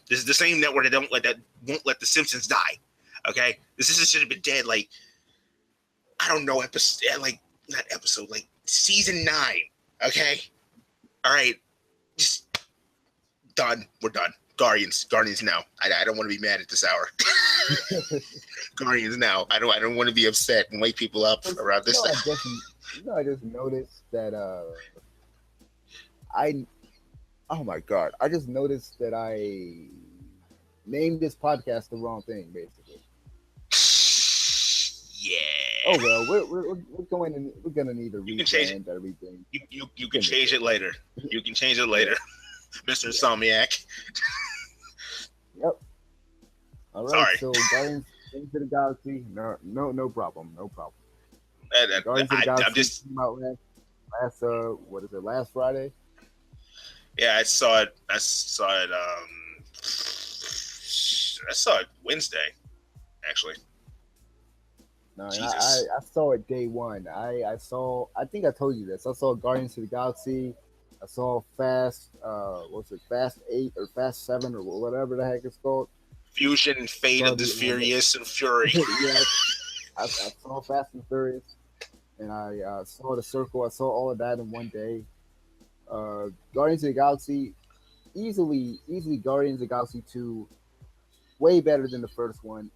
This is the same network that won't let the Simpsons die. Okay, this should have been dead. Like, I don't know, not episode, like season 9. Okay, all right, just done. We're done. Guardians now. I don't want to be mad at this hour. Guardians now. I don't want to be upset and wake people up around this time. I just noticed that I oh my god, I just noticed that I named this podcast the wrong thing, basically. Yeah. Oh well, we're gonna need to rebrand everything. You can change it later. You can change it later, Mr. Insomniac. Yep. All right. Sorry. So Guardians of the Galaxy. No problem. Guardians of the Galaxy came out last what is it? Last Friday. Yeah, I saw it. I saw it Wednesday, actually. No, I saw it day one. I think I told you this. I saw Guardians of the Galaxy. I saw Fast 8 or Fast 7 or whatever the heck it's called. Fusion and Fate of the Furious and Fury. Yeah, I saw Fast and Furious, and I saw The Circle. I saw all of that in one day. Guardians of the Galaxy, easily Guardians of the Galaxy 2, way better than the first one.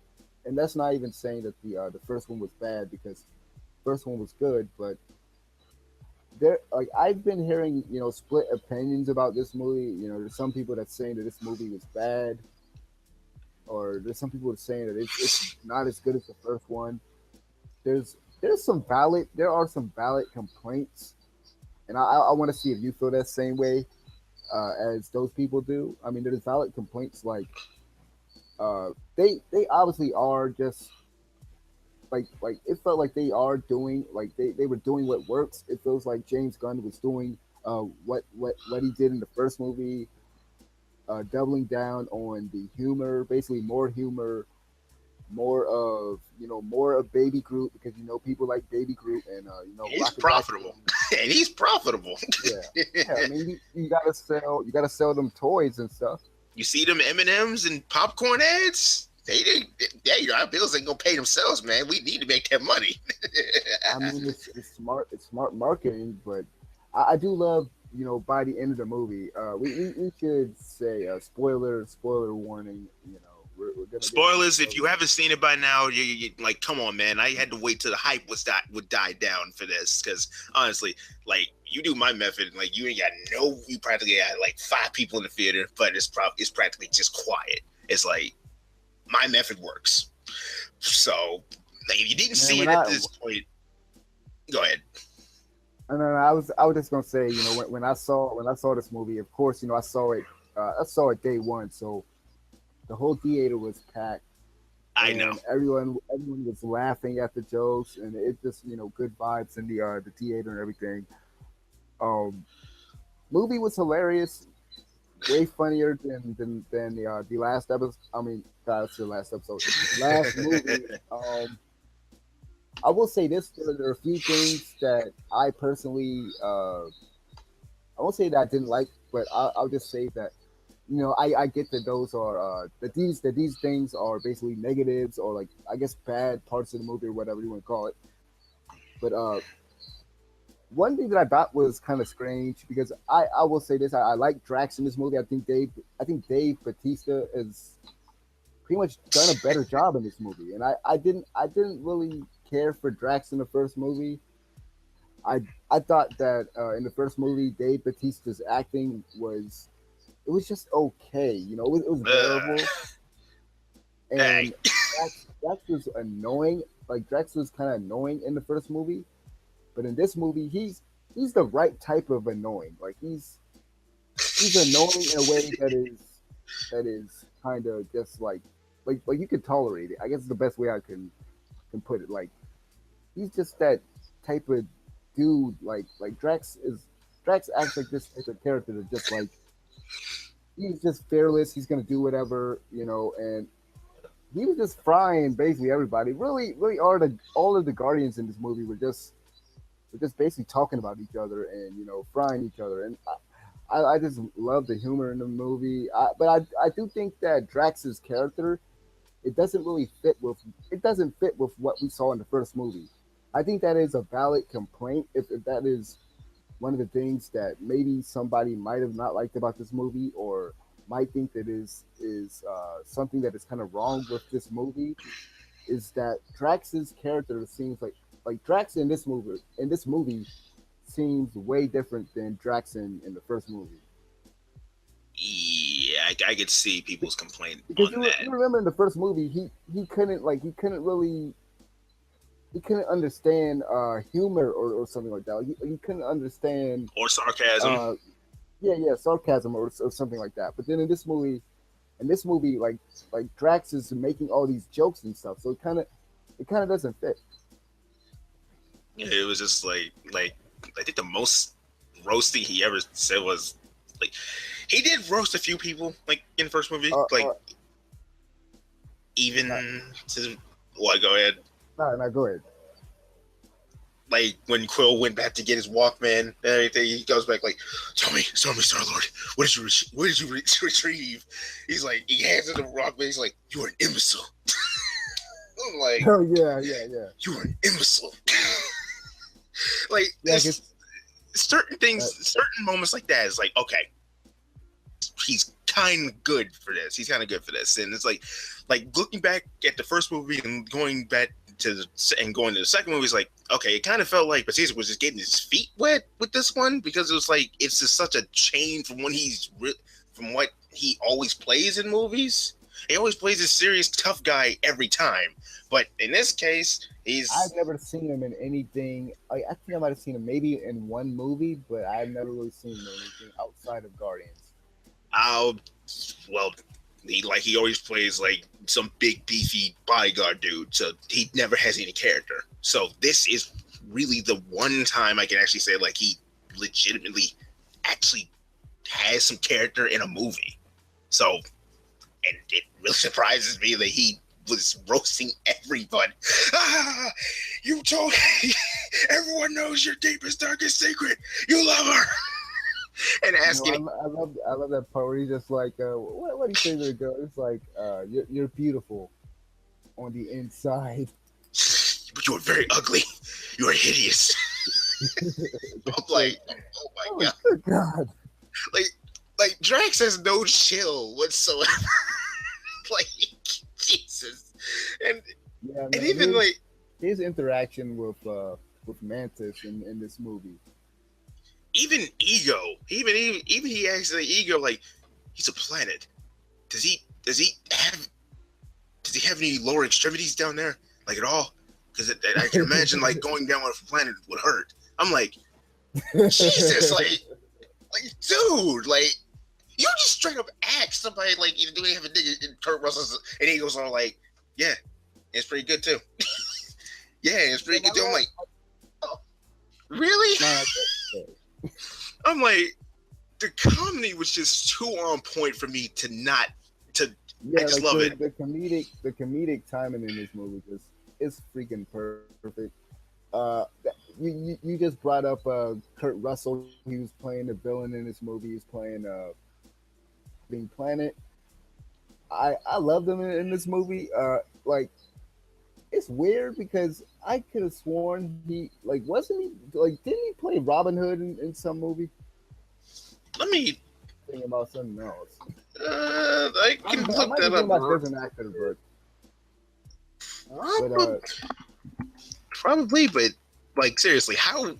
And that's not even saying that the first one was bad, because the first one was good, but I've been hearing split opinions about this movie. There's some people that's saying that this movie was bad, or there's some people that's saying that it's not as good as the first one. There are some valid complaints, and I want to see if you feel that same way as those people do. I mean, there's valid complaints like they obviously are just like it felt like they are doing they were doing what works. It feels like James Gunn was doing what he did in the first movie, doubling down on the humor, basically more humor, more of Baby Groot, because people like Baby Groot, and he's profitable. And he's profitable. Yeah. I mean, you gotta sell them toys and stuff. You see them M&Ms and popcorn ads? Our bills ain't gonna pay themselves, man. We need to make that money. I mean, it's smart marketing, but I do love, by the end of the movie, we should say spoiler warning. We're gonna spoilers. If you haven't seen it by now, you like, come on, man. I had to wait till the hype would die down for this, because honestly, like, you do my method, like, you practically got like 5 people in the theater, but it's practically just quiet. It's like, my method works. So, like, if you didn't see it at this point, go ahead. No, I was just gonna say, when I saw this movie, of course, I saw it day one, so the whole theater was packed. I know. Everyone was laughing at the jokes, and it just good vibes in the theater and everything. Movie was hilarious, way funnier than the last episode. I mean, that's the last episode. Last movie. I will say this: there are a few things that I personally, I won't say that I didn't like, but I'll just say that I get that those are that these things are basically negatives, or like, I guess, bad parts of the movie, or whatever you want to call it. But one thing that I thought was kind of strange, because I will say this: I like Drax in this movie. I think Dave Bautista has pretty much done a better job in this movie, and I didn't really care for Drax in the first movie. I thought that in the first movie, Dave Bautista's acting was just okay. It was bearable. And Drax was annoying. Like, Drax was kind of annoying in the first movie, but in this movie, he's the right type of annoying. Like, he's annoying in a way that is kind of just like you could tolerate it. I guess it's the best way I can put it. Like, he's just that type of dude. Like Drax acts like this type of character that just like, he's just fearless. He's gonna do whatever, and he was just frying basically everybody. Really, all of the Guardians in this movie were just basically talking about each other and frying each other. And I just love the humor in the movie. But I do think that Drax's character it doesn't fit with what we saw in the first movie. I think that is a valid complaint if that is one of the things that maybe somebody might have not liked about this movie or might think that is something that is kind of wrong with this movie is that Drax's character seems like Drax in this movie seems way different than Drax in the first movie. Yeah, I could see people's complaint Because on that. you remember in the first movie he couldn't understand humor or something like that. Like, he couldn't understand Or sarcasm. uh sarcasm or something like that. But then in this movie like Drax is making all these jokes and stuff, so it kind of doesn't fit. It was just like I think the most roasting he ever said was like he did roast a few people like in the first movie, like even to what? Go ahead. No, go ahead. Like when Quill went back to get his Walkman and everything, he goes back like, "Tell me, Star Lord, what did you retrieve?" He's like, he hands him the Walkman. He's like, "You are an imbecile." I'm like, Oh yeah. "You are an imbecile." Like Yeah, certain things, certain moments like that is like, okay, he's kind of good for this. He's kind of good for this, and it's like looking back at the first movie and going back going to the second movie is like, okay, it kind of felt like Batista was just getting his feet wet with this one because it was like it's just such a change from from what he always plays in movies. He always plays a serious tough guy every time, but in this case, I've never seen him in anything. I think I might have seen him maybe in one movie, but I've never really seen him in anything outside of Guardians. Well, he always plays like some big beefy bodyguard dude, so he never has any character. So this is really the one time I can actually say like he legitimately actually has some character in a movie. So, and it really surprises me that he was roasting everybody. You told everyone knows your deepest, darkest secret. You love her. And asking, I love that part where he's just like, what do you say to the girl? It's like, you're beautiful on the inside, but you are very ugly. You are hideous. I'm like, oh my God. Like Drax has no chill whatsoever. Like Jesus, and even like his interaction with Mantis in this movie. Even Ego, even he actually Ego like he's a planet. Does he have any lower extremities down there like at all? Because I can imagine like going down on a planet would hurt. I'm like, Jesus, like dude, like you just straight up ask somebody like, do they have a nigga in Kurt Russell's and Ego's are like, yeah, it's pretty good too. Yeah, it's pretty good too. I'm like, oh, really? I'm like, the comedy was just too on point for me to not to. Yeah, I just love it. The comedic timing in this movie is freaking perfect. You just brought up Kurt Russell. He was playing the villain in this movie. He was playing Being Planet. I loved him in this movie. Like it's weird because I could have sworn he wasn't he like didn't he play Robin Hood in some movie? Let me think about something else. I can look that up. About different actor, probably, but like seriously, how,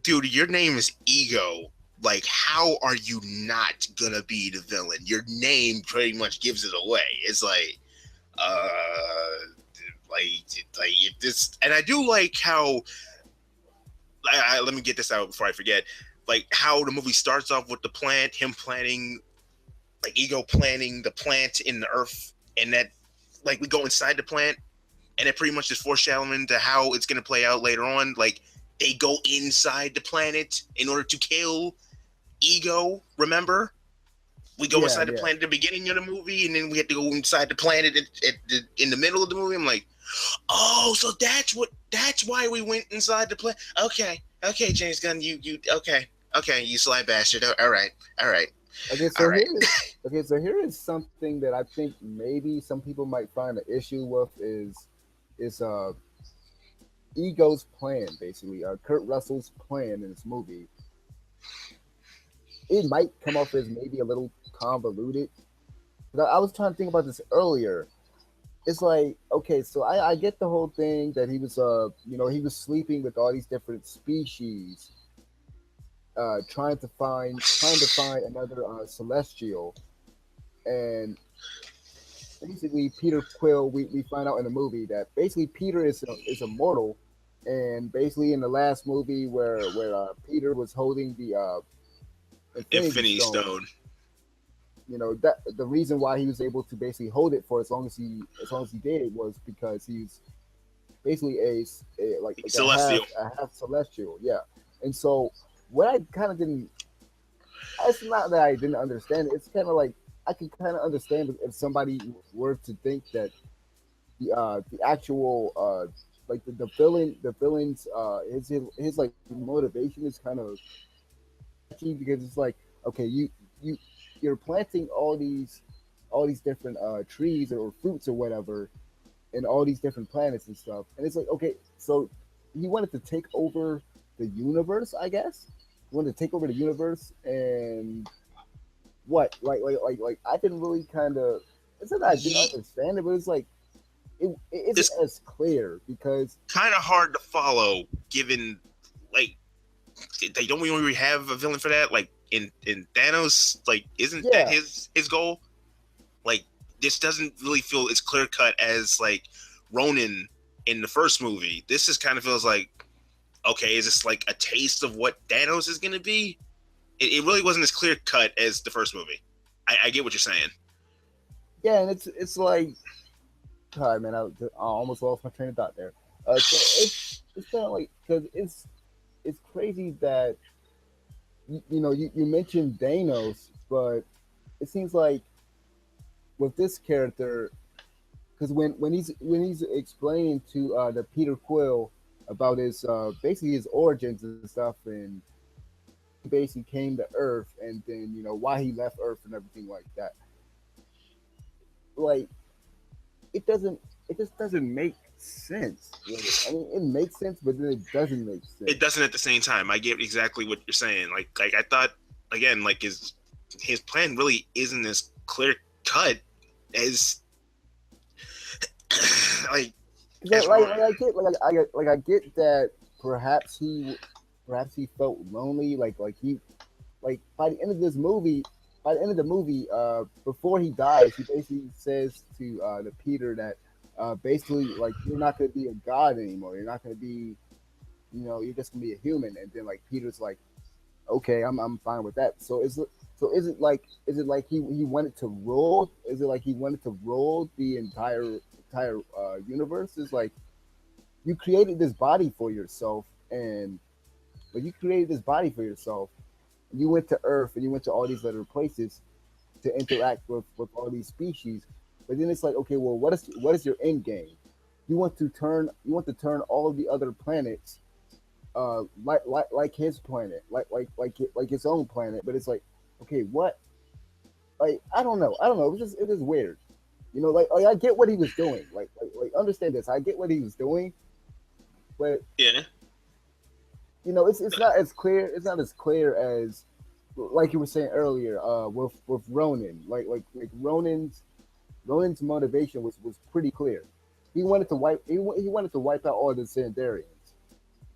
dude? Your name is Ego. Like, how are you not gonna be the villain? Your name pretty much gives it away. It's like this, and I do like how. Let me get this out before I forget. Like how the movie starts off with the plant, him planting, like Ego planting the plant in the earth, and that like we go inside the plant, and it pretty much is foreshadowing to how it's gonna play out later on. Like they go inside the planet in order to kill Ego. Remember, we go inside the planet at the beginning of the movie, and then we have to go inside the planet in the middle of the movie. I'm like, oh, so that's why we went inside the planet. Okay, James Gunn, you okay. Okay, you sly bastard. All right, all right, Okay, all so right. here is something that I think maybe some people might find an issue with is Ego's plan, basically. Kurt Russell's plan in this movie. It might come off as maybe a little convoluted. But I was trying to think about this earlier. It's like, okay, so I get the whole thing that he was he was sleeping with all these different species, trying to find another celestial, and basically Peter Quill. We find out in the movie that basically Peter is immortal, and basically in the last movie where Peter was holding the Infinity Infinity Stone, Stone. that the reason why he was able to basically hold it for as long as he did was because he's basically like Celestial. a half celestial, yeah. And so what I kind of didn't, it's not that I didn't understand it. It's kind of like I can kind of understand if somebody were to think that the actual like the villain's his like motivation is kind of sketchy because it's like, okay, you you're planting all these different trees or fruits or whatever in all these different planets and stuff, and it's like, okay, so he wanted to take over the universe, I guess. He wanted to take over the universe, and what like I didn't really kind of, it's not that I didn't Ye- understand it, but it's like it isn't it's as clear because kind of hard to follow, given like they don't really have a villain for that. Like in Thanos, like isn't that yeah. his goal? Like this doesn't really feel as clear cut as like Ronin in the first movie. This just kind of feels like, okay, is this like a taste of what Thanos is going to be? It really wasn't as clear cut as the first movie. I get what you're saying. Yeah, and it's like, sorry man, I almost lost my train of thought there. So it's kind of like, because it's crazy that you mentioned Thanos, but it seems like with this character, because when he's explaining to the Peter Quill about his basically his origins and stuff, and he basically came to Earth, and then why he left Earth and everything like that. Like it just doesn't make sense. Really. I mean, it makes sense, but then it doesn't make It sense. doesn't at the same time. I get exactly what you're saying. Like I thought again, like his plan really isn't as clear cut as like Because as wrong. I get I get that perhaps perhaps he felt lonely, like he like by the end of this movie, by the end of the movie, before he dies, he basically says to the Peter that basically like you're not gonna be a god anymore. You're not gonna be, you're just gonna be a human. And then like Peter's like, okay, I'm fine with that. So is it like he wanted to rule? Is it like he wanted to rule the entire universe? Is like you created this body for yourself, and but you created this body for yourself. You went to Earth and you went to all these other places to interact with all these species. But then it's like, okay, well, what is your end game? You want to turn all of the other planets like his planet, like his own planet. But it's like, okay, what? Like I don't know. It was just weird. Like I get what he was doing. Like understand this. I get what he was doing, but Yeah. it's not as clear. It's not as clear as like you were saying earlier. With Ronan, like Ronan's motivation was pretty clear. He wanted to wipe out all the Xandarians.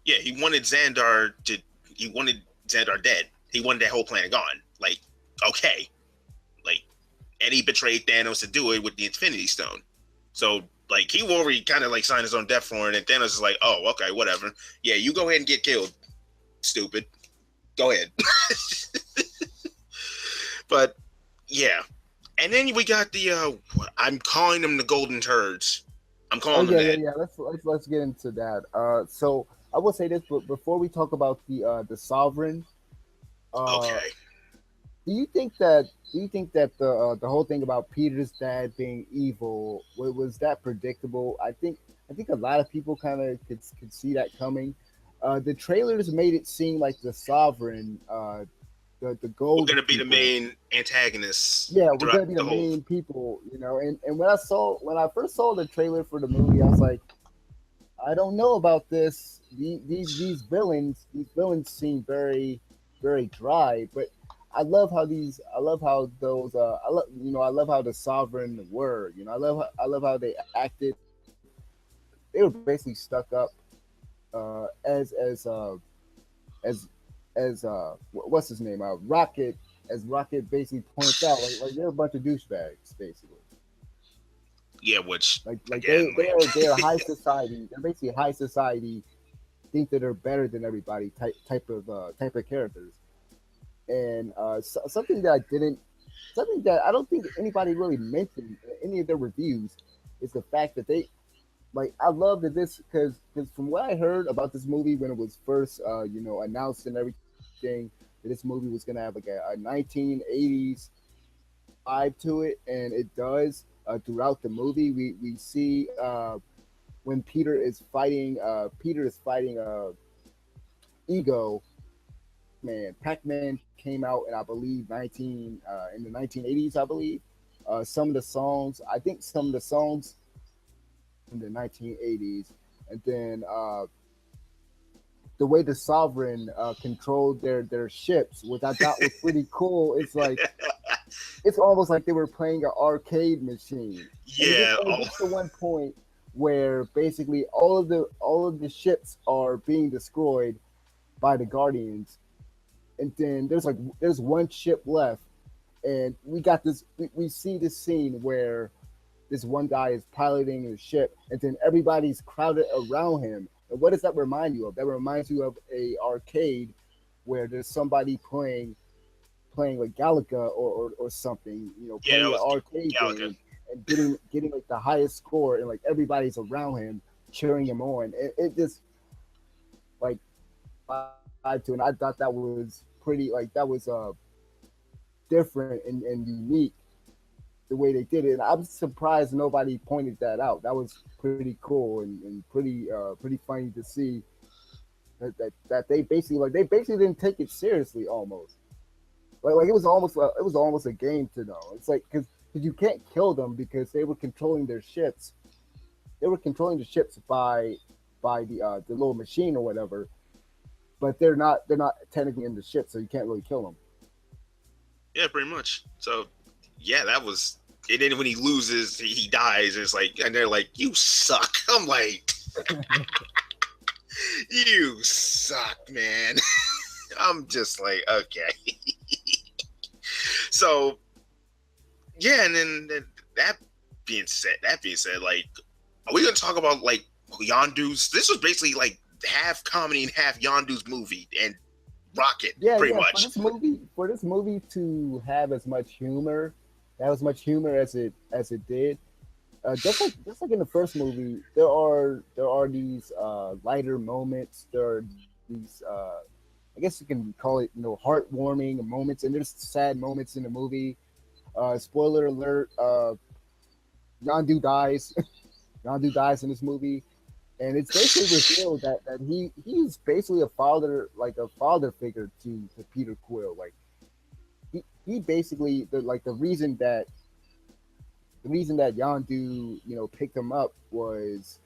Yeah, he wanted Xandar dead. He wanted that whole planet gone. Like, okay. Like and he betrayed Thanos to do it with the Infinity Stone. So like he already kind of like signed his own death warrant, and Thanos is like, oh, okay, whatever. Yeah, you go ahead and get killed, stupid. Go ahead. But yeah, and then we got the I'm calling them the Golden Turds. I'm Oh calling them yeah, yeah, that. yeah. Let's get into that. So I will say this, but before we talk about the sovereign, uh, Okay. do you think that the whole thing about Peter's dad being evil was that predictable? I think a lot of people kind of could see that coming. The trailers made it seem like the Sovereign, the We're gold gonna be the people. main antagonists Yeah, we're throughout gonna be the the whole. main people, you know. And when I first saw the trailer for the movie, I was like, I don't know about this. These villains seem very dry. But I love how those I love how the Sovereign were. You know, I love how they acted. They were basically stuck up as as what's his name? Rocket, as Rocket basically points out, like they're a bunch of douchebags, basically. Yeah, which Like again, they are like high society. They're basically high society. Think that they're better than everybody. Type of characters. And something that I don't think anybody really mentioned in any of their reviews is the fact that they like I love that this because from what I heard about this movie when it was first announced and everything, that this movie was gonna have like a 1980s vibe to it, and it does. Throughout the movie, we see when Peter is fighting Ego. Pac-Man came out in I believe 1980s. I believe some of the songs. I think some of the songs in the 1980s, and then the way the Sovereign controlled their ships, which I thought was pretty cool. It's almost like they were playing an arcade machine, yeah, and it gets to one point where basically all of the ships are being destroyed by the Guardians, and then there's one ship left, and we see this scene where this one guy is piloting his ship, and then everybody's crowded around him. And what does that remind you of? That reminds you of a arcade where there's somebody playing like Galaga or something, you know, yeah, playing that an was arcade Galaga. game and getting like the highest score, and like everybody's around him cheering him on. It just like vibe to, and I thought that was pretty like that was different and unique the way they did it. And I'm surprised nobody pointed that out. That was pretty cool and pretty funny to see that they basically didn't take it seriously almost. Like it was almost a game to know. It's like because you can't kill them because they were controlling their ships. They were controlling the ships by the little machine or whatever. But they're not technically in the ship, so you can't really kill them. Yeah, pretty much. So yeah, that was. And then when he loses, he dies. And it's like, and they're like, "You suck." I'm like, "You suck, man." I'm just like, okay. So yeah, and then that that being said, like, are we gonna talk about like Yondu's? This was basically like half comedy and half Yondu's movie and Rocket, Yeah, pretty yeah. much. For this movie to have as much humor as it did, just like in the first movie, there are these lighter moments. There are these I guess you can call it heartwarming moments, and there's sad moments in the movie. Spoiler alert: Yondu dies. Yondu dies in this movie, and it's basically revealed that he's basically a father, like a father figure to Peter Quill. Like he basically the reason that Yondu picked him up was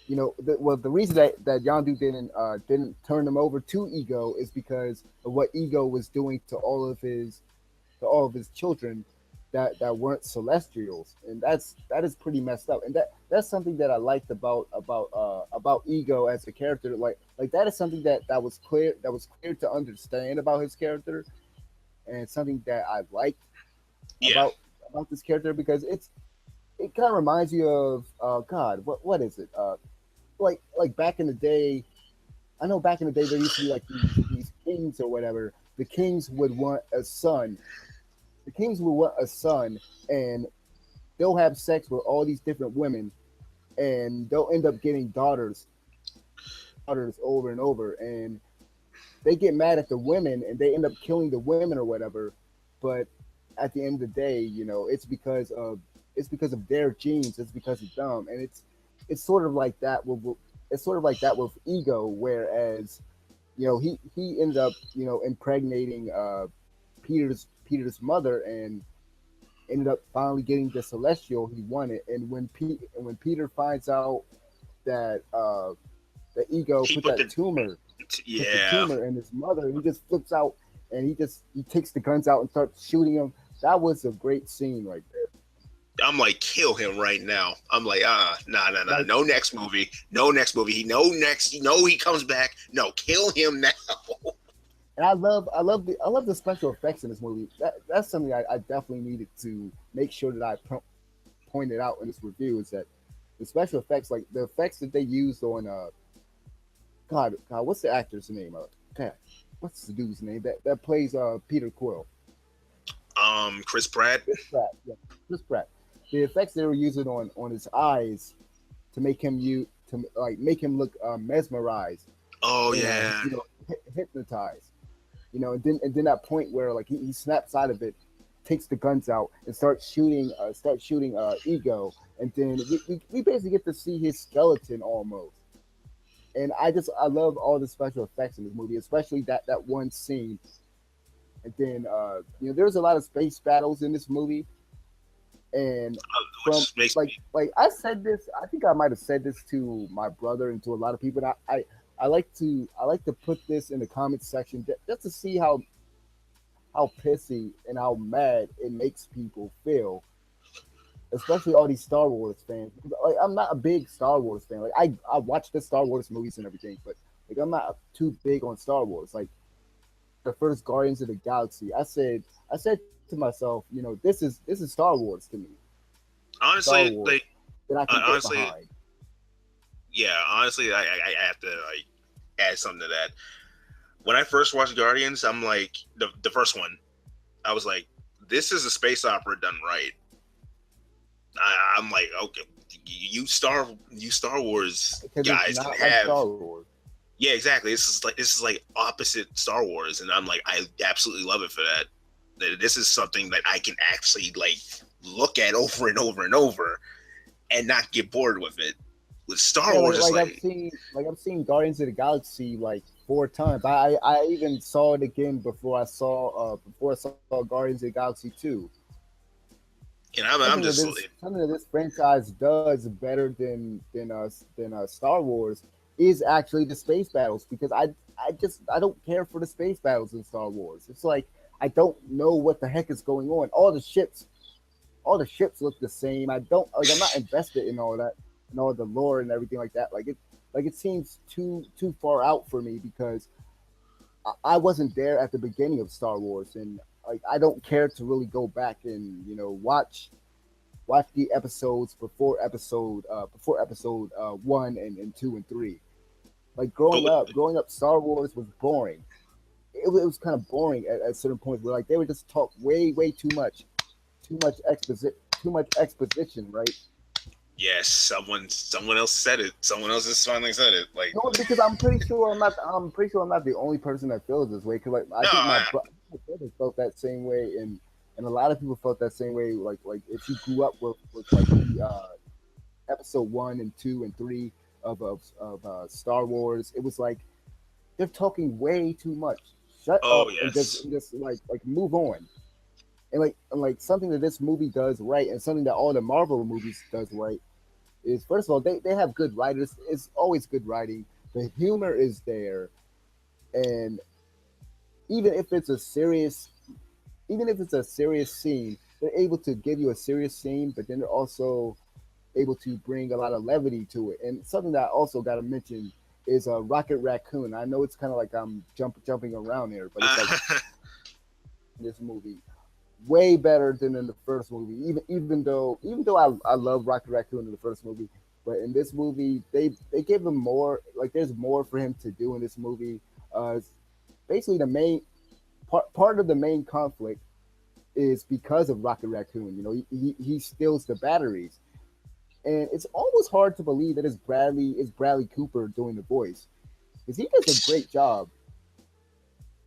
the reason that Yondu didn't turn him over to Ego is because of what Ego was doing to all of his children that weren't Celestials, and that is pretty messed up. And that's something that I liked about Ego as a character. Like that is something that was clear to understand about his character, and something that I liked Yeah, about this character because it kind of reminds you of God, what is it? Like back in the day, I know back in the day there used to be like these kings or whatever. The kings would want a son. The kings would want a son, and they'll have sex with all these different women, and they'll end up getting daughters over and over, and they get mad at the women, and they end up killing the women or whatever. But at the end of the day, it's because of their genes. It's because of them, and it's sort of like that it's sort of like that with Ego, whereas he ended up impregnating Peter's mother and ended up finally getting the Celestial he wanted. And when Peter finds out that the Ego He put put that the tumor put the yeah. tumor in his mother, he just flips out and he takes the guns out and starts shooting him. That was a great scene right there. I'm like, kill him right now. I'm like, nah. Like, No next movie. No next movie. He comes back. No, kill him now. and I love the special effects in this movie. That's something I definitely needed to make sure that I pointed out in this review is that the special effects, like the effects that they used on God, what's the actor's name? God, what's the dude's name that plays Peter Quill? Chris Pratt. Chris Pratt. Yeah, Chris Pratt. The effects they were using on his eyes to make him look mesmerized Oh and yeah. hypnotized. And then that point where like he snaps out of it, takes the guns out and starts shooting Ego, and then we basically get to see his skeleton almost. And I love all the special effects in this movie, especially that one scene. And then there's a lot of space battles in this movie, and from Which makes like me. like I said this, I think I might have said this to my brother and to a lot of people. And I like to put this in the comments section just to see how pissy and how mad it makes people feel, especially all these Star Wars fans. Like, I'm not a big Star Wars fan. Like I watch the Star Wars movies and everything, but like I'm not too big on Star Wars. Like the first Guardians of the Galaxy, I said to myself, this is Star Wars to me. Star Honestly, Wars like that I can get honestly, behind. yeah. Honestly, I have to like add something to that. When I first watched Guardians, I'm like the first one. I was like, this is a space opera done right. I'm like, okay, you Star Wars Because it's guys can not like have. Star Wars. Yeah, exactly. This is like opposite Star Wars, and I'm like, I absolutely love it for that. That this is something that I can actually like look at over and over and over, and not get bored with it. With Star Yeah, Wars, like, it's like like, I've seen Guardians of the Galaxy like 4 times. I even saw it again before I saw Guardians of the Galaxy 2. and I'm Something that just this franchise does better than Star Wars is actually the space battles, because I don't care for the space battles in Star Wars. It's like I don't know what the heck is going on. All the ships look the same. I'm not invested in all that and all the lore and everything like that. Like it seems too far out for me, because I wasn't there at the beginning of Star Wars, and like I don't care to really go back and watch the episodes before episode 1 and 2 and 3. Like but growing up, Star Wars was boring. It was kind of boring at certain points where like they would just talk way too much exposition, right? yes, someone else said it. Someone else has finally said it. Like, No, because I'm pretty sure I'm not the only person that feels this way. Because like I no, think my brother felt that same way, and a lot of people felt that same way. Like if you grew up with like the episode 1 and 2 and 3 of Star Wars, it was like they're talking way too much. Shut oh up and just yes, like move on. And like something that this movie does right, and something that all the Marvel movies does right, is first of all they have good writers. It's always good writing. The humor is there, and even if it's a serious even if it's a serious scene, they're able to give you a serious scene, but then they're also able to bring a lot of levity to it. And something that I also got to mention is Rocket Raccoon. I know it's kind of like I'm jumping around there, but it's like in this movie way better than in the first movie. Even though I love Rocket Raccoon in the first movie, but in this movie they give him more. Like there's more for him to do in this movie. Basically, the main part of the main conflict is because of Rocket Raccoon. He steals the batteries, and it's almost hard to believe that it's Bradley Cooper doing the voice, because he does a great job.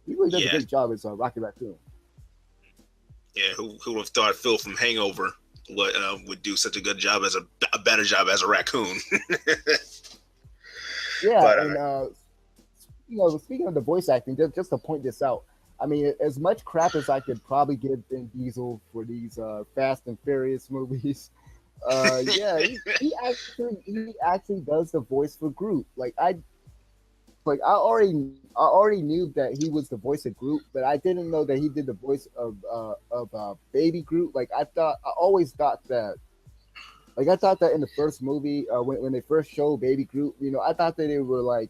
He really does a yeah, great job as Rocket Raccoon. yeah. Who would have thought Phil from Hangover would do such a good job a better job as a raccoon? Yeah, But and speaking of the voice acting, just to point this out, I mean, as much crap as I could probably give Vin Diesel for these Fast and Furious movies, yeah, he actually does the voice for Groot. I already knew that he was the voice of Groot, but I didn't know that he did the voice of Baby Groot. I always thought that. I thought that in the first movie, when they first showed Baby Groot, I thought that they were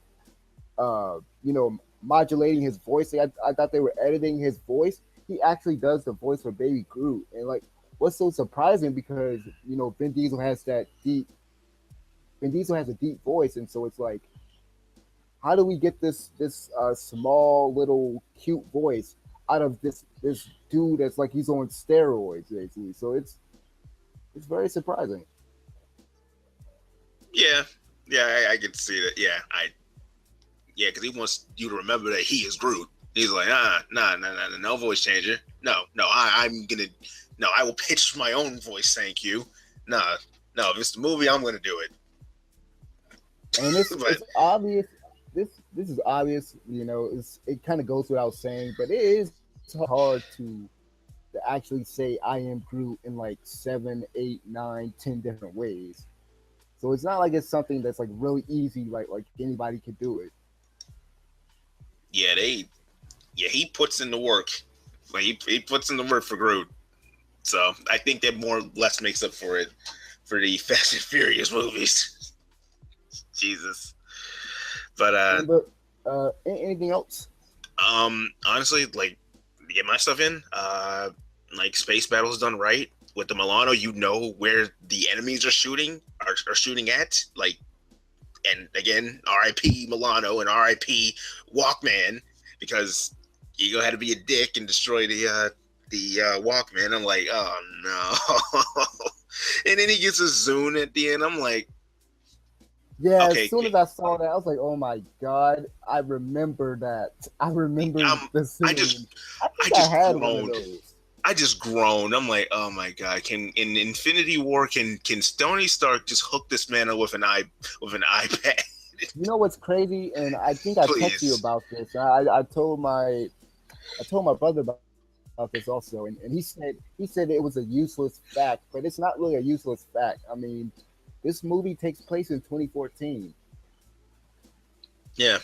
modulating his voice. I thought they were editing his voice. He actually does the voice for Baby Groot, and what's so surprising because Vin Diesel has a deep voice, and so it's like, how do we get this small little cute voice out of this dude that's like he's on steroids basically? So it's very surprising. yeah, yeah, I can see that. Yeah, because he wants you to remember that he is Groot. He's like, nah, no voice changer. No, I'm gonna, no, I will pitch my own voice. Thank you. No, if it's the movie, I'm gonna do it. And it's But it's obvious. This is obvious. It kind of goes without saying, but it is hard to actually say I am Groot in like 7, 8, 9, 10 different ways. So it's not like it's something that's like really easy, like anybody could do it. yeah, he puts in the work. Like he puts in the work for Groot. So I think that more or less makes up for it for the Fast and Furious movies. Jesus. But But anything else? honestly, like to get my stuff in, like space battles done right with the Milano, you know where the enemies are shooting at. Like, and again, R.I.P. Milano and R.I.P. Walkman, because Ego had to be a dick and destroy the Walkman. I'm like, oh no. And then he gets a Zune at the end. I'm like, Yeah, as okay, soon as I saw that, I was like, "Oh my god!" I remember that. I remember the I scene. just I I think I just had one of groaned. those. I just groaned. I'm like, oh my god! Can in Infinity War can Tony Stark just hook this man up with an iPad? You know what's crazy? And I think I texted you Please. about this. I told my brother about this also, and he said it was a useless fact, but it's not really a useless fact. I mean, this movie takes place in 2014. Yeah.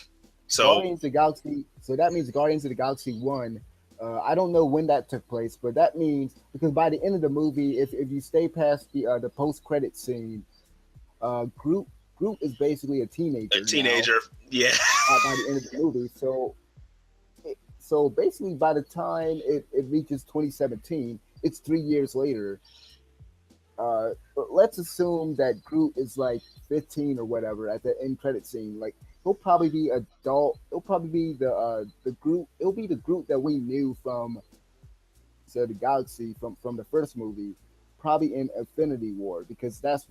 So Guardians of the Galaxy. So that means Guardians of the Galaxy one. I don't know when that took place, but that means because by the end of the movie, if you stay past the post credit scene, Groot is basically a a teenager now. teenager. Yeah. By the end of the movie, so basically by the time it reaches 2017, it's 3 years later. But let's assume that Groot is like 15 or whatever at the end credit scene. Like he'll probably be adult. He'll probably be the Groot. It'll be the Groot that we knew from the Galaxy from the first movie, probably in Infinity War because that's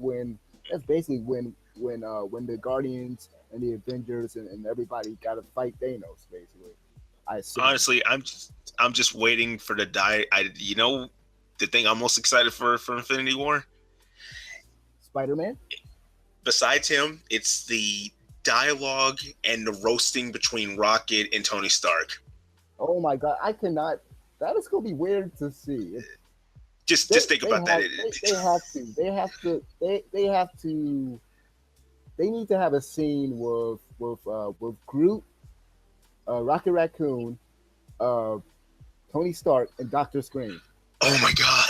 basically when the Guardians and the Avengers and everybody got to fight Thanos. Basically, I assume. Honestly, I'm just waiting for the die. The thing I'm most excited for Infinity War. Spider Man. Besides him, it's the dialogue and the roasting between Rocket and Tony Stark. Oh my God, I cannot. That is gonna be weird to see. Just think about that. They have to. They need to have a scene with Groot, Rocket Raccoon, uh, Tony Stark, and Doctor Strange. Oh my god!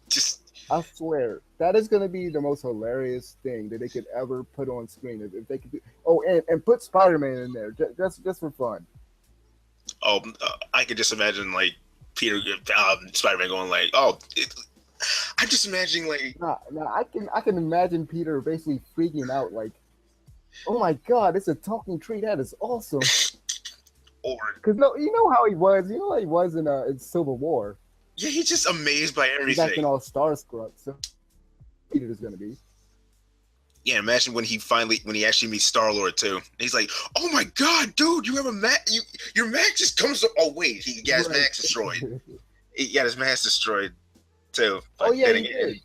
Just I swear that is going to be the most hilarious thing that they could ever put on screen if they could do. Oh, and put Spider Man in there just for fun. I could just imagine like Peter, Spider-Man going like, I'm just imagining like, I can imagine Peter basically freaking out like, oh my god, it's a talking tree. That is awesome. or Because no, you know how he was. You know how he was in Civil War. yeah, he's just amazed by He's acting everything. all starstruck. So Peter's gonna be. Yeah, imagine when he actually meets Star-Lord too. He's like, "Oh my god, dude, you have a Mac? Your Mac just comes up." Oh wait, he got his Mac destroyed. He got his mask destroyed too. Oh But yeah, then he again, did.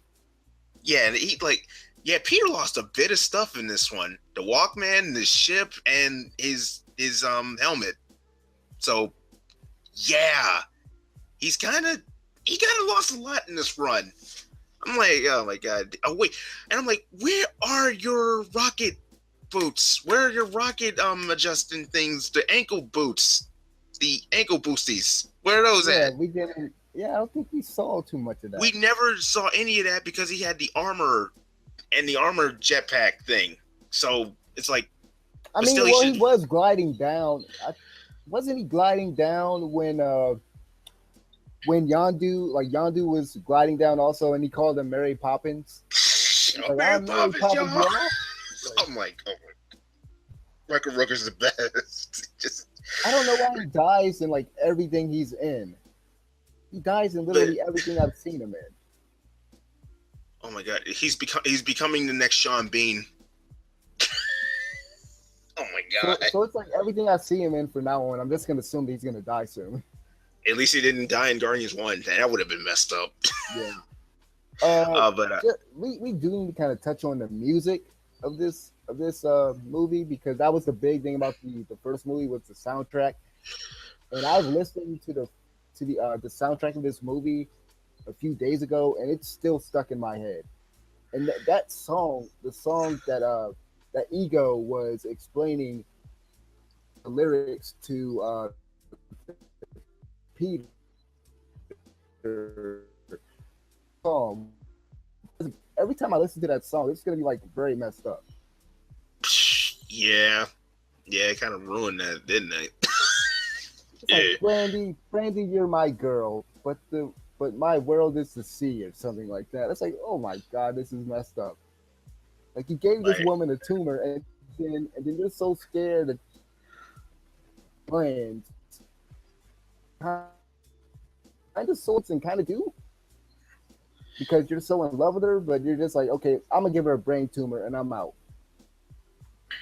yeah, and he like, Yeah, Peter lost a bit of stuff in this one. The Walkman, the ship, and his helmet. So yeah, he's he kind of lost a lot in this run. I'm like, oh my god. Oh wait, and I'm like, where are your rocket boots? Where are your rocket adjusting things? The ankle boots, the ankle boosties. Where are those Yeah, at? we didn't. Yeah, I don't think we saw too much of We that. never saw any of that because he had the armor and the armor jetpack thing. So it's like, I but mean, still, he well, he should. was gliding down. Wasn't he gliding down when Yondu, like Yondu was gliding down also, and he called him Mary Poppins. He's Oh, like, Mary I'm Mary Poppins, Poppins, y'all. y'all. Like, I'm like, oh my, Michael Rooker's the best. Just, I don't know why he dies in like everything he's in. He dies in but literally everything I've seen him in. oh my god, he's becoming the next Sean Bean. Oh my So, god. so it's like everything I see him in from now on. I'm just gonna assume that he's gonna die soon. At least he didn't die in Guardians 1. That would have been messed up. Yeah. But We do need to kind of touch on the music of this movie because that was the big thing about the first movie was the soundtrack. And I was listening to the soundtrack of this movie a few days ago, and it's still stuck in my head. And that song, the song that Ego was explaining the lyrics to Peter song. Every time I listen to that song, it's gonna be like very messed up. yeah, it kind of ruined that, didn't it? It's Yeah, like Brandy, you're my girl, but my world is the sea or something like that. It's like, oh my god, this is messed up. Like you gave this like woman a tumor, and then you're so scared of plans, kind of sorts and kind of do because you're so in love with her, but you're just like, okay, I'm gonna give her a brain tumor and I'm out.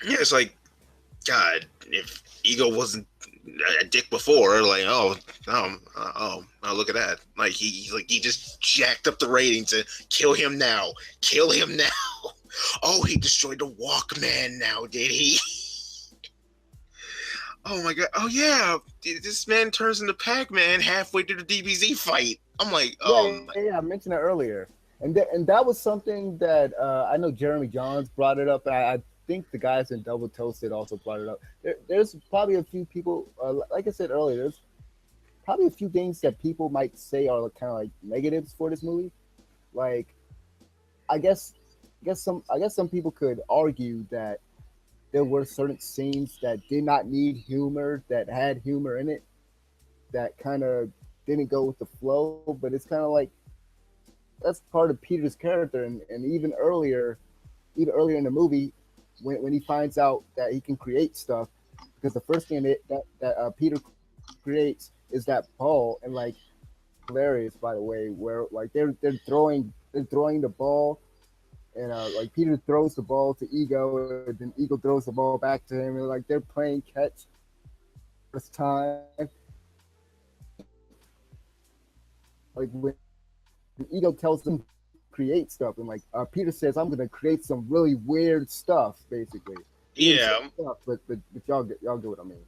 yeah, it's like God, if Ego wasn't a dick before, like oh, look at that, like he just jacked up the rating to kill him now. Oh, he destroyed the Walkman now, did he? Oh my god. Oh yeah, this man turns into Pac-Man halfway through the DBZ fight. I'm like, Yeah. I mentioned it earlier, and that was something that I know Jeremy Johns brought it up. And I think the guys in Double Toasted also brought it up. There's probably a few people, like I said earlier, there's probably a few things that people might say are kind of like negatives for this movie. Like, I guess, I guess some people could argue that there were certain scenes that did not need humor, that had humor in it, that kind of didn't go with the flow. But it's kind of like that's part of Peter's character, and even earlier in the movie, when he finds out that he can create stuff, because the first thing that Peter creates is that ball, and like hilarious by the way, where like they're throwing the ball, and like Peter throws the ball to Ego, and then Ego throws the ball back to him, and like they're playing catch first time. Like when Ego tells them to create stuff, and like Peter says, "I'm gonna create some really weird stuff." Basically, he didn't say yeah, stuff, but y'all get what I mean.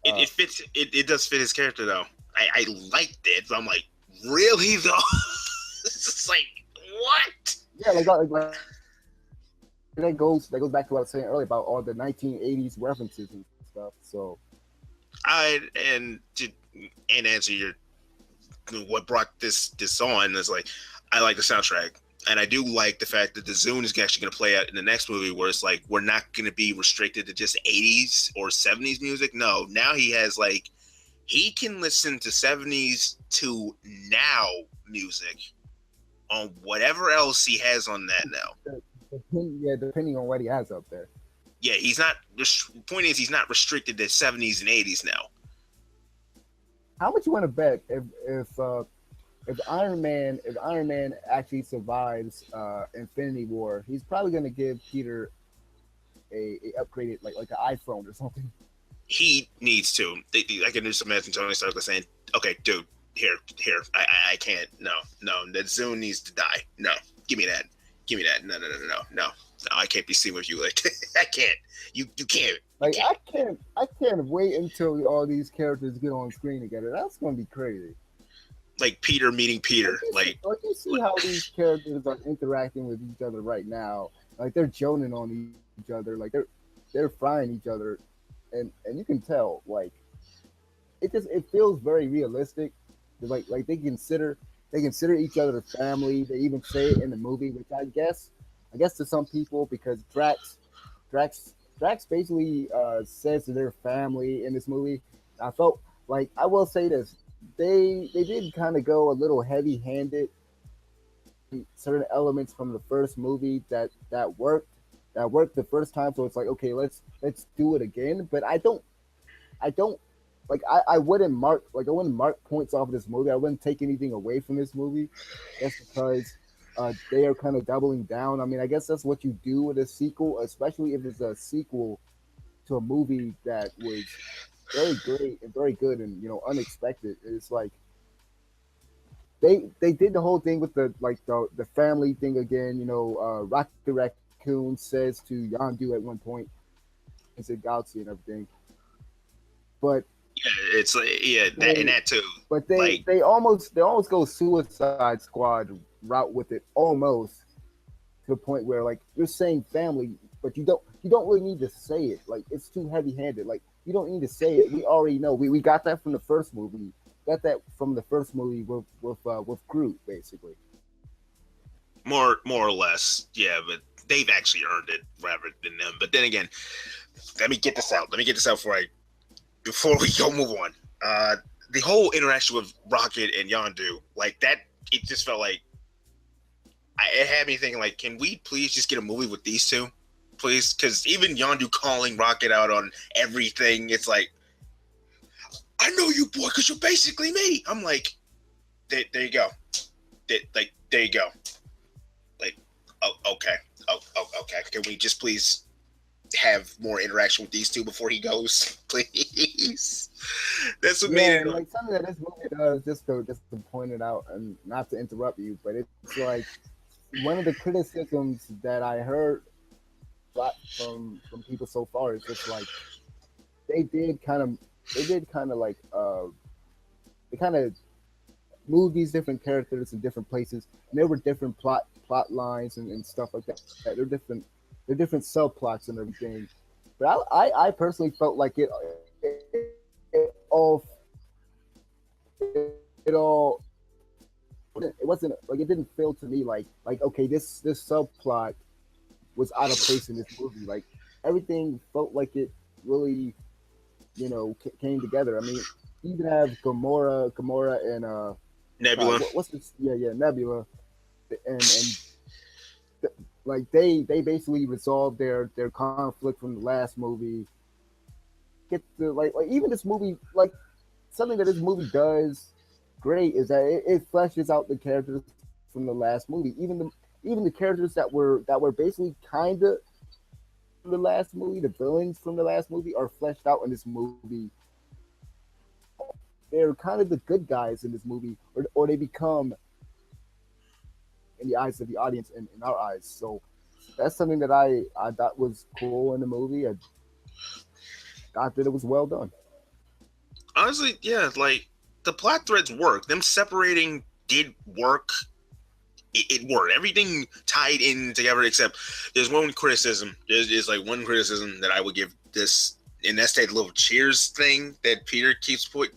it fits. It does fit his character though. I liked it, but I'm like, really though? It's like what? Yeah, like that goes back to what I was saying earlier about all the 1980s references and stuff. So I and answer your what brought this on is like I like the soundtrack. And I do like the fact that the Zune is actually going to play out in the next movie where it's like, we're not going to be restricted to just 80s or 70s music. No, now he has like, he can listen to 70s to now music on whatever else he has on that now. yeah, depending on what he has up there. Yeah, he's not, the point is, he's not restricted to 70s and 80s now. How much you want to bet if Iron Man actually survives Infinity War, he's probably going to give Peter a upgraded like an iPhone or something. He needs to. I can do some math and Tony Stark saying, okay, dude, here, I can't. No, that Zune needs to die. No, give me that. Give me that. No. I can't be seen with you like that. I can't. You can't. You Like can't. I can't wait until all these characters get on screen together. That's gonna be crazy. Like Peter meeting Peter. Like you see how these characters are interacting with each other right now. Like they're joning on each other. Like they're frying each other, and you can tell. Like it feels very realistic. Like they consider each other family. They even say it in the movie, which I guess to some people because Drax basically says to their family in this movie. I felt like I will say this: they did kind of go a little heavy handed certain elements from the first movie that worked the first time. So it's like okay, let's do it again. But I don't like I wouldn't mark points off of this movie. I wouldn't take anything away from this movie just because they are kind of doubling down. I mean, I guess that's what you do with a sequel, especially if it's a sequel to a movie that was very great and very good and unexpected. It's like they did the whole thing with the family thing again. Rocky Raccoon says to Yondu at one point, it's a galaxy and everything, but Yeah, it's like yeah, that and that too. but Like they almost go Suicide Squad route with it almost to the point where like you're saying family, but you don't really need to say it. Like it's too heavy handed. Like you don't need to say it. We already know. We got that from the first movie. Got that from the first movie with Groot basically. more or less, yeah. But they've actually earned it rather than them. But then again, let me get this out. Let me get this out before we go move on. The whole interaction with Rocket and Yondu, like that, it just felt like it had me thinking, like, can we please just get a movie with these two, please? Because even Yondu calling Rocket out on everything, it's like, I know you, boy, because you're basically me. I'm like, there you go. There you go. Like, oh, okay. Okay. Can we just please have more interaction with these two before he goes, please? That's what made it. Like something that this movie does, just to point it out and not to interrupt you, but it's like one of the criticisms that I heard a lot from people so far is just like they did kind of they did kind of like they kind of moved these different characters in different places, and there were different plot lines and stuff like that. They're different subplots and everything. But I personally felt like it all it all it wasn't like it didn't feel to me like okay this subplot was out of place in this movie. Like everything felt like it really came together. I mean, you even have Gamora and Nebula. what's this? Yeah, Nebula, and like they basically resolved their conflict from the last movie. Get to like even this movie like something that this movie does great is that it fleshes out the characters from the last movie. Even the characters that were basically kind of the last movie, the villains from the last movie are fleshed out in this movie. They're kind of the good guys in this movie, or they become in the eyes of the audience and in our eyes. So that's something that I thought was cool in the movie. I thought that it was well done. Honestly, yeah, like the plot threads work. Them separating did work. It worked. Everything tied in together, except there's one criticism. There's like one criticism that I would give this, and that's that little cheers thing that Peter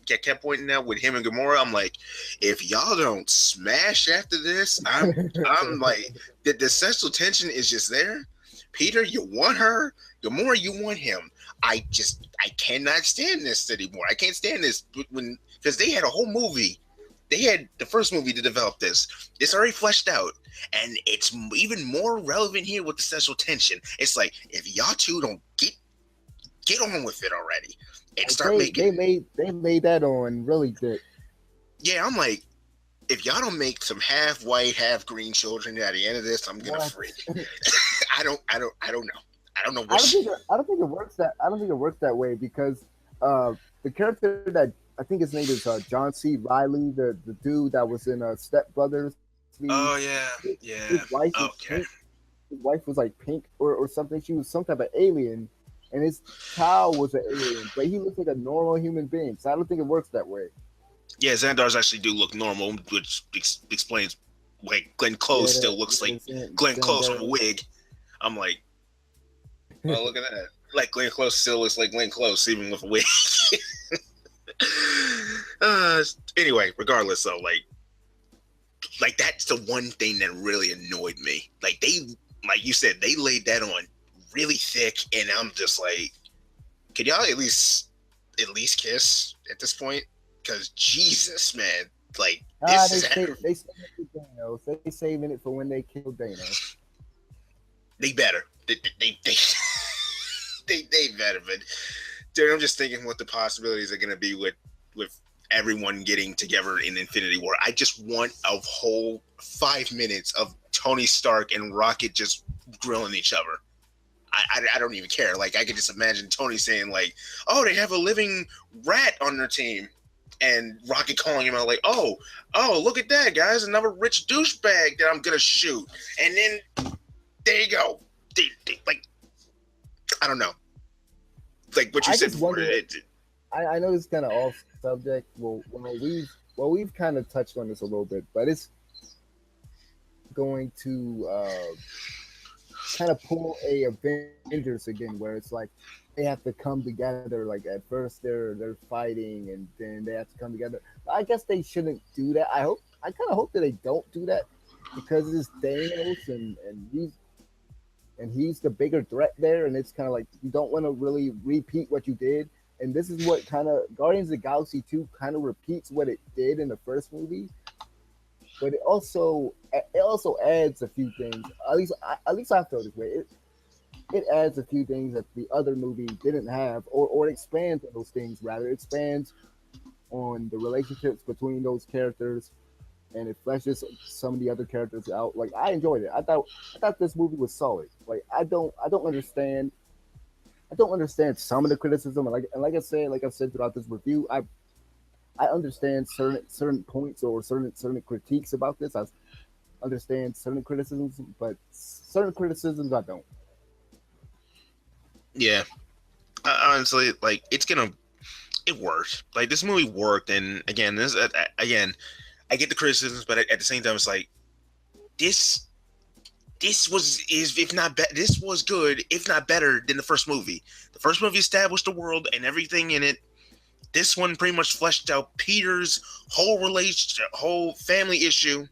kept pointing out with him and Gamora. I'm like, if y'all don't smash after this, I'm like, the sexual tension is just there. Peter, you want her. Gamora, you want him. I cannot stand this anymore. I can't stand this because they had a whole movie. They had the first movie to develop this. It's already fleshed out, and it's even more relevant here with the sexual tension. It's like if y'all two don't get on with it already and start making. They made that on really good. Yeah, I'm like, if y'all don't make some half white, half green children at the end of this, I'm gonna freak. I don't know. I don't know. I don't think it works that. I don't think it works that way because the character that I think his name is John C. Riley, the dude that was in Step Brothers. Oh yeah, His yeah. wife was Okay. pink. His wife was like pink or something. She was some type of alien, and his child was an alien, but he looks like a normal human being. So I don't think it works that way. Yeah, Xandars actually do look normal, which explains like Glenn Close Yeah, still looks like Glenn Close with a Xandar. wig. I'm like, oh look at that. Like Glenn Close still looks like Glenn Close even with a wig. uh, anyway, regardless though, like that's the one thing that really annoyed me. Like like you said, they laid that on really thick, and I'm just like, could y'all at least kiss at this point? Because Jesus, man, like Ah, this is they saving it for Thanos. They saving it for when they kill Thanos. they better they better, but dude, I'm just thinking what the possibilities are gonna be with everyone getting together in Infinity War. I just want a whole 5 minutes of Tony Stark and Rocket just grilling each other. I don't even care. Like I could just imagine Tony saying like, "Oh, they have a living rat on their team," and Rocket calling him out like, "Oh, look at that, guys! Another rich douchebag that I'm gonna shoot." And then there you go. Like I don't know. Like what you I said just before. wonder. I know it's kind of off subject. We've kind of touched on this a little bit, but it's going to kind of pull a Avengers again, where it's like they have to come together. Like at first they're fighting, and then they have to come together. I guess they shouldn't do that. I kind of hope that they don't do that because it's Thanos, and he's the bigger threat there, and it's kind of like you don't want to really repeat what you did. And this is what kind of Guardians of the Galaxy 2 kind of repeats what it did in the first movie, but it also adds a few things. At least I feel this way. It adds a few things that the other movie didn't have, or it expands on those things rather. It expands on the relationships between those characters, and it fleshes some of the other characters out. Like I enjoyed it. I thought this movie was solid. Like I don't understand some of the criticism, and like I said, like I've said throughout this review, I understand certain points or certain critiques about this. I understand certain criticisms, but certain criticisms I don't. Yeah, honestly, like it worked. Like this movie worked, and again, I get the criticisms, but at the same time, it's like this this was is if not this was good, if not better than the first movie. The first movie established the world and everything in it. This one pretty much fleshed out Peter's whole family issue.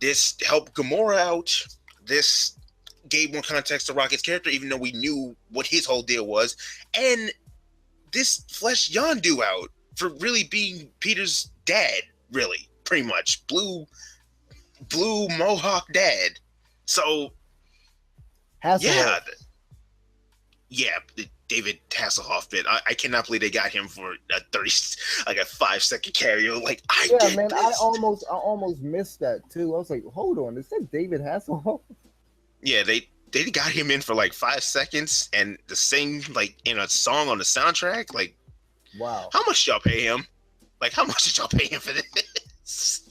This helped Gamora out. This gave more context to Rocket's character, even though we knew what his whole deal was. And this fleshed Yondu out for really being Peter's dad, really, pretty much. Blue Mohawk dad. So Hasselhoff. yeah, yeah, the David Hasselhoff bit. I cannot believe they got him for a 30, like a 5 second cameo. Like I Yeah, get man, this. I almost missed that too. I was like, hold on, is that David Hasselhoff? Yeah, they got him in for like 5 seconds and the sing like in a song on the soundtrack. Like, Wow. how much y'all pay him? Like, how much did y'all pay him for this?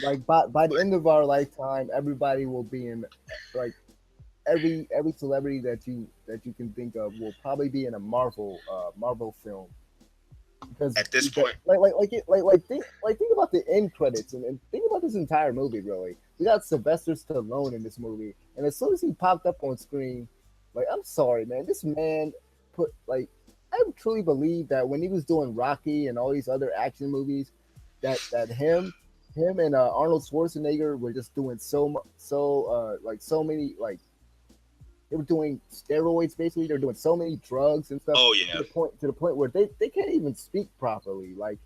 Like by the end of our lifetime, everybody will be in, like, every celebrity that you can think of will probably be in a Marvel film, At this because point, think about the end credits, and think about this entire movie. Really, we got Sylvester Stallone in this movie, and as soon as he popped up on screen, like, I'm sorry, man, this man put, like, I truly believe that when he was doing Rocky and all these other action movies, that him and Arnold Schwarzenegger were just doing so many, like, they were doing steroids. Basically, they're doing so many drugs and stuff oh to yeah, the point where they can't even speak properly. Like,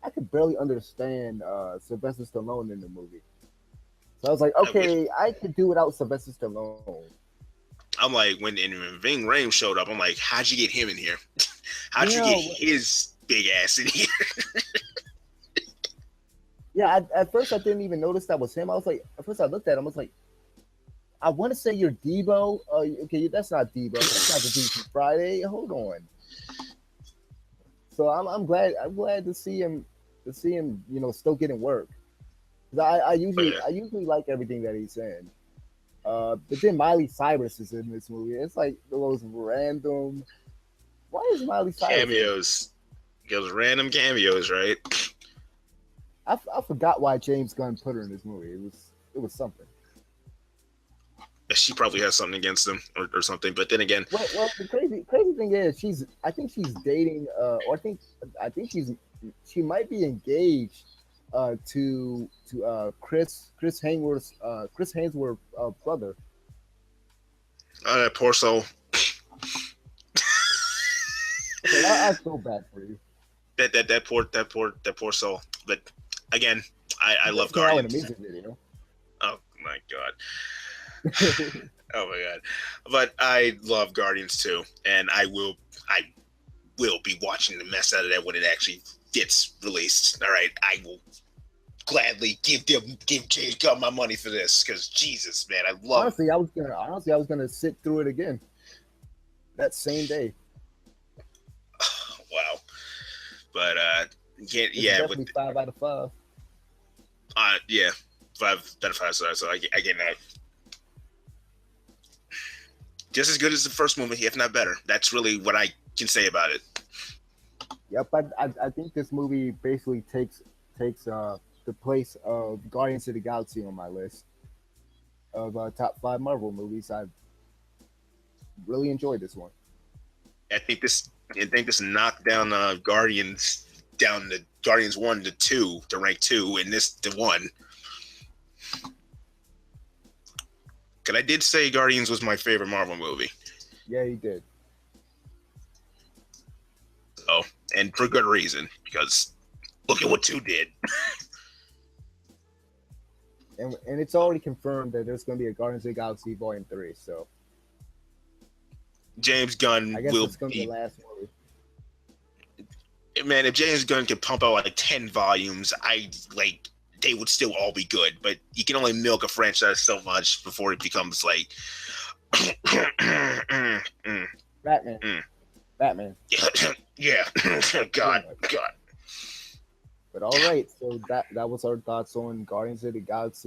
I could barely understand Sylvester Stallone in the movie. So I was like, I wish. okay, I could do without Sylvester Stallone. I'm like when Ving Rhames showed up. I'm like, how'd you get him in here? How'd you get Yeah, his big ass in here? yeah. At first, I didn't even notice that was him. I was like, at first I looked at him. I was like, I want to say you're Debo. Okay, that's not Debo. That's not the dude from Friday. Hold on. So I'm glad to see him still getting work. I But usually yeah, I usually like everything that he's in. But then Miley Cyrus is in this movie. It's like the most random. Why is Miley Cyrus in it? cameos, those random cameos, right? I forgot why James Gunn put her in this movie. It was something. She probably has something against him or something. But then again, Well, the crazy thing is I think she's dating or I think she might be engaged to Chris Hainsworth brother. that poor soul. Okay, I feel bad for you. That poor soul. But again, I love Now in a Guardians. music video. Oh my god. Oh my god. But I love Guardians too, and I will be watching the mess out of that when it actually gets released. All right, I will gladly give James Gunn my money for this because Jesus, man, I love. Honestly, I was gonna sit through it again that same day. Wow. But It's yeah, definitely with 5 out of 5. yeah, 5 out of 5 stars. So I get that. Just as good as the first movie, if not better. That's really what I can say about it. Yep, I think this movie basically takes the place of Guardians of the Galaxy on my list of top 5 Marvel movies. I really enjoyed this one. I think this knocked down Guardians down to Guardians 1 to 2 to rank 2, and this to 1. Because I did say Guardians was my favorite Marvel movie. Yeah, he did. So, and for good reason, because look at what 2 did. And it's already confirmed that there's going to be a Guardians of the Galaxy Volume 3. So James Gunn I guess will it's going to be be. the last movie. Man, if James Gunn could pump out like 10 volumes, they would still all be good. But you can only milk a franchise so much before it becomes like. Batman. Yeah. God. But all right, so that was our thoughts on Guardians of the Galaxy.